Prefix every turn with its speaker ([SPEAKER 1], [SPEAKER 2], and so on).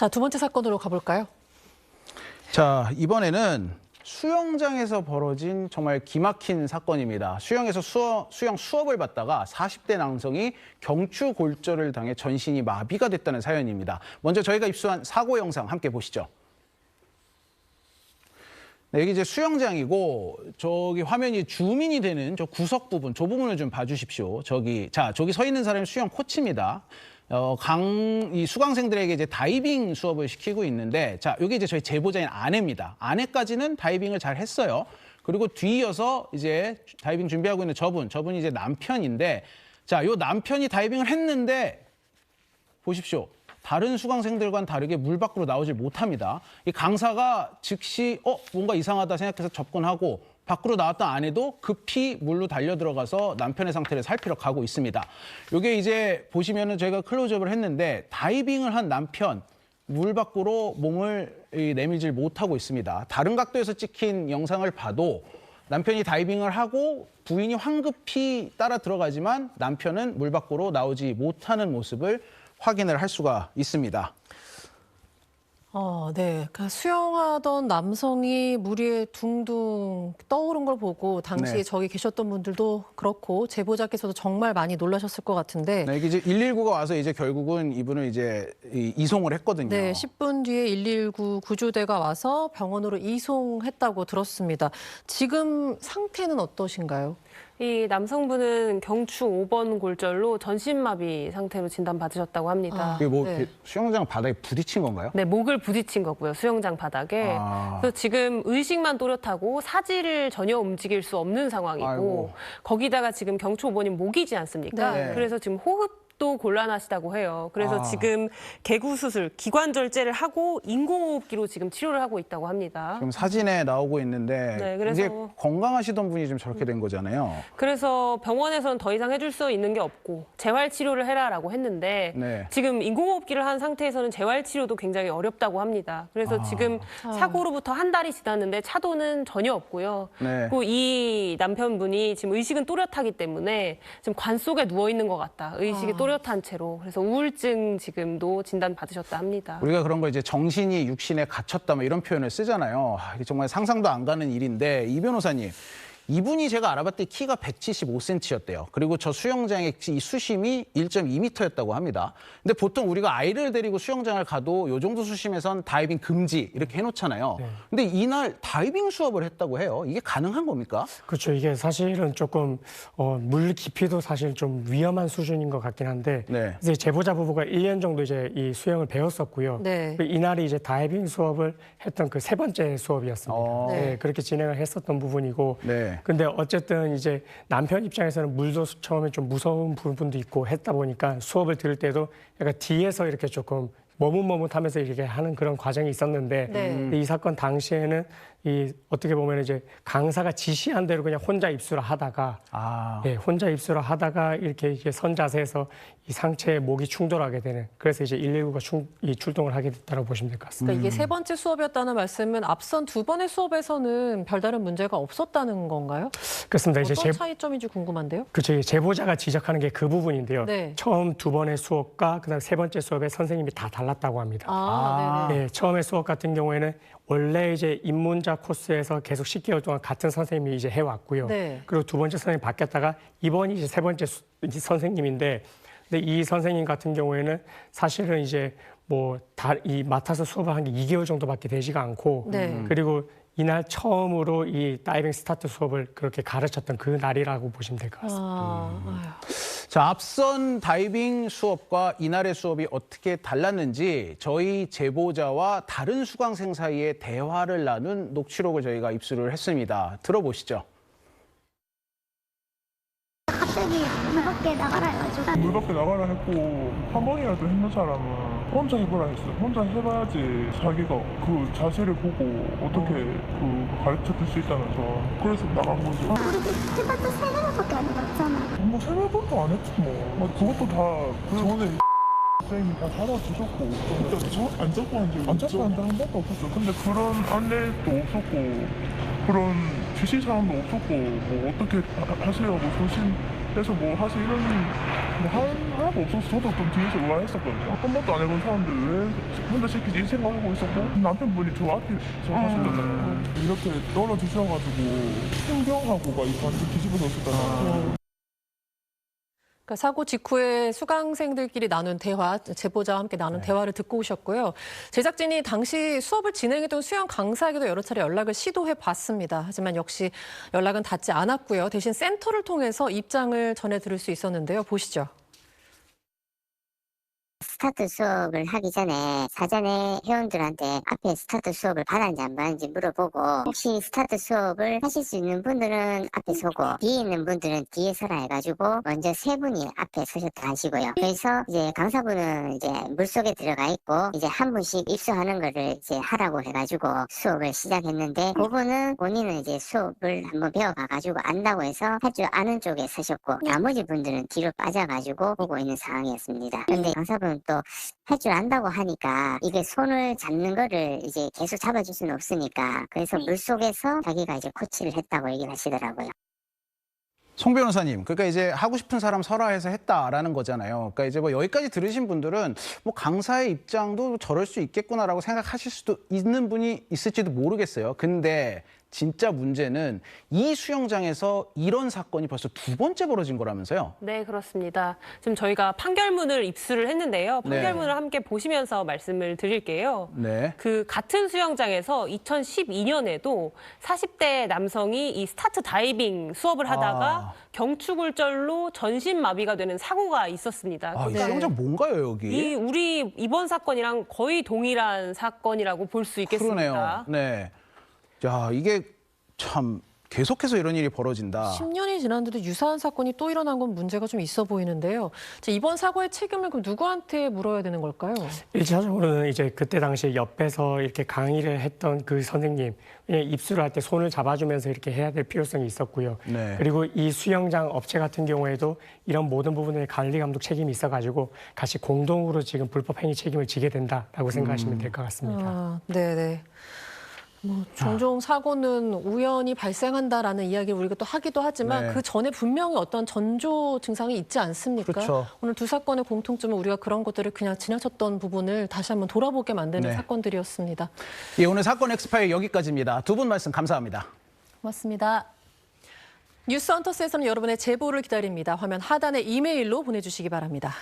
[SPEAKER 1] 자, 두 번째 사건으로 가볼까요?
[SPEAKER 2] 자, 이번에는 수영장에서 벌어진 정말 기막힌 사건입니다. 수영에서 수영 수업을 받다가 40대 남성이 경추 골절을 당해 전신이 마비가 됐다는 사연입니다. 먼저 저희가 입수한 사고 영상 함께 보시죠. 네, 여기 이제 수영장이고 저기 화면이 줌인이 되는 저 구석 부분, 저 부분을 좀 봐주십시오. 저기 서 있는 사람이 수영 코치입니다. 이 수강생들에게 이제 다이빙 수업을 시키고 있는데, 자, 여기 이제 저희 제보자인 아내입니다. 아내까지는 다이빙을 잘 했어요. 그리고 뒤이어서 이제 다이빙 준비하고 있는 저분이 이제 남편인데, 자, 요 남편이 다이빙을 했는데, 보십시오. 다른 수강생들과는 다르게 물 밖으로 나오질 못합니다. 이 강사가 즉시 뭔가 이상하다 생각해서 접근하고 밖으로 나왔던 아내도 급히 물로 달려 들어가서 남편의 상태를 살피러 가고 있습니다. 이게 이제 보시면은 저희가 클로즈업을 했는데 다이빙을 한 남편 물 밖으로 몸을 내밀질 못하고 있습니다. 다른 각도에서 찍힌 영상을 봐도 남편이 다이빙을 하고 부인이 황급히 따라 들어가지만 남편은 물 밖으로 나오지 못하는 모습을 확인을 할 수가 있습니다.
[SPEAKER 1] 네. 그러니까 수영하던 남성이 물 위에 둥둥 떠오른 걸 보고 당시에
[SPEAKER 2] 네.
[SPEAKER 1] 저기 계셨던 분들도 그렇고 제보자께서도 정말 많이 놀라셨을 것 같은데.
[SPEAKER 2] 네, 이게 이제 119가 와서 이제 결국은 이분을 이제 이송을 했거든요.
[SPEAKER 1] 네, 10분 뒤에 119 구조대가 와서 병원으로 이송했다고 들었습니다. 지금 상태는 어떠신가요?
[SPEAKER 3] 이 남성분은 경추 5번 골절로 전신마비 상태로 진단받으셨다고 합니다.
[SPEAKER 2] 이게 뭐
[SPEAKER 1] 네.
[SPEAKER 2] 수영장 바닥에 부딪힌 건가요?
[SPEAKER 3] 네, 목을 부딪힌 거고요, 수영장 바닥에. 그래서 지금 의식만 또렷하고 사지를 전혀 움직일 수 없는 상황이고,
[SPEAKER 2] 아이고.
[SPEAKER 3] 거기다가 지금 경추 5번이 목이지 않습니까?
[SPEAKER 2] 네.
[SPEAKER 3] 그래서 지금 호흡도 곤란하시다고 해요. 그래서 지금 개구 수술, 기관절제를 하고 인공호흡기로 지금 치료를 하고 있다고 합니다.
[SPEAKER 2] 지금 사진에 나오고 있는데
[SPEAKER 3] 네, 그래서-
[SPEAKER 2] 이제 건강하시던 분이 좀 저렇게 된 거잖아요.
[SPEAKER 3] 그래서 병원에서는 더 이상 해줄 수 있는 게 없고 재활 치료를 해라라고 했는데
[SPEAKER 2] 네.
[SPEAKER 3] 지금 인공호흡기를 한 상태에서는 재활 치료도 굉장히 어렵다고 합니다. 그래서 지금 사고로부터 한 달이 지났는데 차도는 전혀 없고요.
[SPEAKER 2] 네.
[SPEAKER 3] 그리고 이 남편분이 지금 의식은 또렷하기 때문에 지금 관 속에 누워 있는 것 같다. 의식이 또렷한 채로. 그래서 우울증 지금도 진단 받으셨다 합니다.
[SPEAKER 2] 우리가 그런 거 이제 정신이 육신에 갇혔다 뭐 이런 표현을 쓰잖아요. 이게 정말 상상도 안 가는 일인데 이 변호사님, 이분이 제가 알아봤더니 키가 175cm였대요. 그리고 저 수영장의 이 수심이 1.2m였다고 합니다. 근데 보통 우리가 아이를 데리고 수영장을 가도 요 정도 수심에선 다이빙 금지 이렇게 해놓잖아요. 근데 이날 다이빙 수업을 했다고 해요. 이게 가능한 겁니까?
[SPEAKER 4] 그렇죠. 이게 사실은 조금 물 깊이도 사실 좀 위험한 수준인 것 같긴 한데
[SPEAKER 2] 네.
[SPEAKER 4] 이제 제보자 부부가 1년 정도 이제 이 수영을 배웠었고요.
[SPEAKER 1] 네.
[SPEAKER 4] 이날이 이제 다이빙 수업을 했던 그 세 번째 수업이었습니다.
[SPEAKER 1] 네.
[SPEAKER 4] 네, 그렇게 진행을 했었던 부분이고.
[SPEAKER 2] 네.
[SPEAKER 4] 근데 어쨌든 이제 남편 입장에서는 물도 처음에 좀 무서운 부분도 있고 했다 보니까 수업을 들을 때도 약간 뒤에서 이렇게 조금 머뭇머뭇하면서 이렇게 하는 그런 과정이 있었는데
[SPEAKER 1] 네.
[SPEAKER 4] 이 사건 당시에는 이 어떻게 보면 이제 강사가 지시한 대로 그냥 혼자 입수를 하다가 예, 혼자 입수를 하다가 이렇게 선 자세에서 이 상체에 목이 충돌하게 되는, 그래서 이제 119가 출동을 하게 됐다고 보시면 될 것 같습니다.
[SPEAKER 1] 그러니까 이게 세 번째 수업이었다는 말씀은 앞선 두 번의 수업에서는 별다른 문제가 없었다는 건가요?
[SPEAKER 4] 그렇습니다. 이제
[SPEAKER 1] 어떤 차이점인지 궁금한데요.
[SPEAKER 4] 그렇죠. 제보자가 지적하는 게 그 부분인데요.
[SPEAKER 1] 네.
[SPEAKER 4] 처음 두 번의 수업과 그다음 세 번째 수업에 선생님이 다 달랐다고 합니다.
[SPEAKER 1] 네네.
[SPEAKER 4] 네, 처음에 수업 같은 경우에는 원래 이제 입문자 코스에서 계속 10개월 동안 같은 선생님이 이제 해왔고요.
[SPEAKER 1] 네.
[SPEAKER 4] 그리고 두 번째 선생님이 바뀌었다가 이번이 이제 세 번째 선생님인데, 근데 이 선생님 같은 경우에는 사실은 이제 이 맡아서 수업을 한 게 2개월 정도밖에 되지가 않고,
[SPEAKER 1] 네.
[SPEAKER 4] 그리고 이날 처음으로 이 다이빙 스타트 수업을 그렇게 가르쳤던 그 날이라고 보시면 될 것 같습니다.
[SPEAKER 2] 자, 앞선 다이빙 수업과 이날의 수업이 어떻게 달랐는지 저희 제보자와 다른 수강생 사이에 대화를 나눈 녹취록을 저희가 입수를 했습니다. 들어보시죠.
[SPEAKER 5] 갑자기 물 밖에 나가라 해가지고
[SPEAKER 6] 물 밖에 나가라 했고 한 번이라도 했는 사람은 혼자 해보라 했어. 혼자 해봐야지 자기가 그 자세를 보고 어떻게 그 가르쳐 줄 수 있다면서 그래서 나간 거죠.
[SPEAKER 5] 우리 해봤자 3개월밖에 안 해봤잖아.
[SPEAKER 6] 뭐 세매번도 안 했지 뭐. 그것도 다 전에 선생님이 다 잡아주셨고 안 잡고 한 적이 안 잡고 한 적 한 번도 없었어. 근데 그런 안내도 없었고 그런 주실 사람도 없었고 뭐 어떻게 하세요 뭐 소신 그래서 뭐 사실 이런 하나도 없어서 저도 좀 뒤에서 의아했었거든요. 한 번도 안 해본 사람들 왜 혼자 시키지 이 생각하고 있었고 남편분이 저 앞에 저 하시잖아요. 이렇게 떨어지셔가지고 신경하고가 완전 뒤집어져 있었잖아요.
[SPEAKER 1] 그러니까 사고 직후에 수강생들끼리 나눈 대화, 제보자와 함께 나눈 대화를 듣고 오셨고요. 제작진이 당시 수업을 진행했던 수영 강사에게도 여러 차례 연락을 시도해 봤습니다. 하지만 역시 연락은 닿지 않았고요. 대신 센터를 통해서 입장을 전해 들을 수 있었는데요. 보시죠.
[SPEAKER 7] 스타트 수업을 하기 전에 사전에 회원들한테 앞에 스타트 수업을 받았는지 안 받았는지 물어보고 혹시 스타트 수업을 하실 수 있는 분들은 앞에 서고 뒤에 있는 분들은 뒤에 서라 해가지고 먼저 세 분이 앞에 서셨다 하시고요. 그래서 이제 강사분은 이제 물속에 들어가 있고 이제 한 분씩 입수하는 거를 이제 하라고 해가지고 수업을 시작했는데 그분은 본인은 이제 수업을 한번 배워봐가지고 안다고 해서 할 줄 아는 쪽에 서셨고 나머지 분들은 뒤로 빠져가지고 보고 있는 상황이었습니다. 근데 강사분은 또 할 줄 안다고 하니까 이게 손을 잡는 거를 이제 계속 잡아줄 수는 없으니까 그래서 물속에서 자기가 이제 코치를 했다고 얘기를 하시더라고요.
[SPEAKER 2] 송 변호사님, 그러니까 이제 하고 싶은 사람 설화해서 했다라는 거잖아요. 그러니까 이제 뭐 여기까지 들으신 분들은 뭐 강사의 입장도 저럴 수 있겠구나라고 생각하실 수도 있는 분이 있을지도 모르겠어요. 근데 진짜 문제는 이 수영장에서 이런 사건이 벌써 두 번째 벌어진 거라면서요?
[SPEAKER 3] 네, 그렇습니다. 지금 저희가 판결문을 입수를 했는데요. 판결문을
[SPEAKER 2] 네.
[SPEAKER 3] 함께 보시면서 말씀을 드릴게요.
[SPEAKER 2] 네.
[SPEAKER 3] 그 같은 수영장에서 2012년에도 40대 남성이 이 스타트 다이빙 수업을 하다가 경추골절로 전신 마비가 되는 사고가 있었습니다.
[SPEAKER 2] 아, 이 수영장 뭔가요, 여기?
[SPEAKER 3] 우리 이번 사건이랑 거의 동일한 사건이라고 볼 수 있겠습니다.
[SPEAKER 2] 그러네요. 네. 야, 이게 참 계속해서 이런 일이 벌어진다.
[SPEAKER 1] 10년이 지났는데도 유사한 사건이 또 일어난 건 문제가 좀 있어 보이는데요. 이번 사고의 책임을 그럼 누구한테 물어야 되는 걸까요?
[SPEAKER 4] 1차적으로는 이제 그때 당시에 옆에서 이렇게 강의를 했던 그 선생님 입수를 할 때 손을 잡아주면서 이렇게 해야 될 필요성이 있었고요.
[SPEAKER 2] 네.
[SPEAKER 4] 그리고 이 수영장 업체 같은 경우에도 이런 모든 부분에 관리 감독 책임이 있어가지고 같이 공동으로 지금 불법 행위 책임을 지게 된다라고 생각하시면 될 것 같습니다.
[SPEAKER 1] 네네. 종종 사고는 우연히 발생한다라는 이야기를 우리가 또 하기도 하지만
[SPEAKER 2] 네.
[SPEAKER 1] 그 전에 분명히 어떤 전조 증상이 있지 않습니까?
[SPEAKER 2] 그렇죠.
[SPEAKER 1] 오늘 두 사건의 공통점은 우리가 그런 것들을 그냥 지나쳤던 부분을 다시 한번 돌아보게 만드는
[SPEAKER 2] 네.
[SPEAKER 1] 사건들이었습니다.
[SPEAKER 2] 예, 오늘 사건 엑스파일 여기까지입니다. 두 분 말씀 감사합니다.
[SPEAKER 1] 고맙습니다. 뉴스 헌터스에서는 여러분의 제보를 기다립니다. 화면 하단에 이메일로 보내주시기 바랍니다.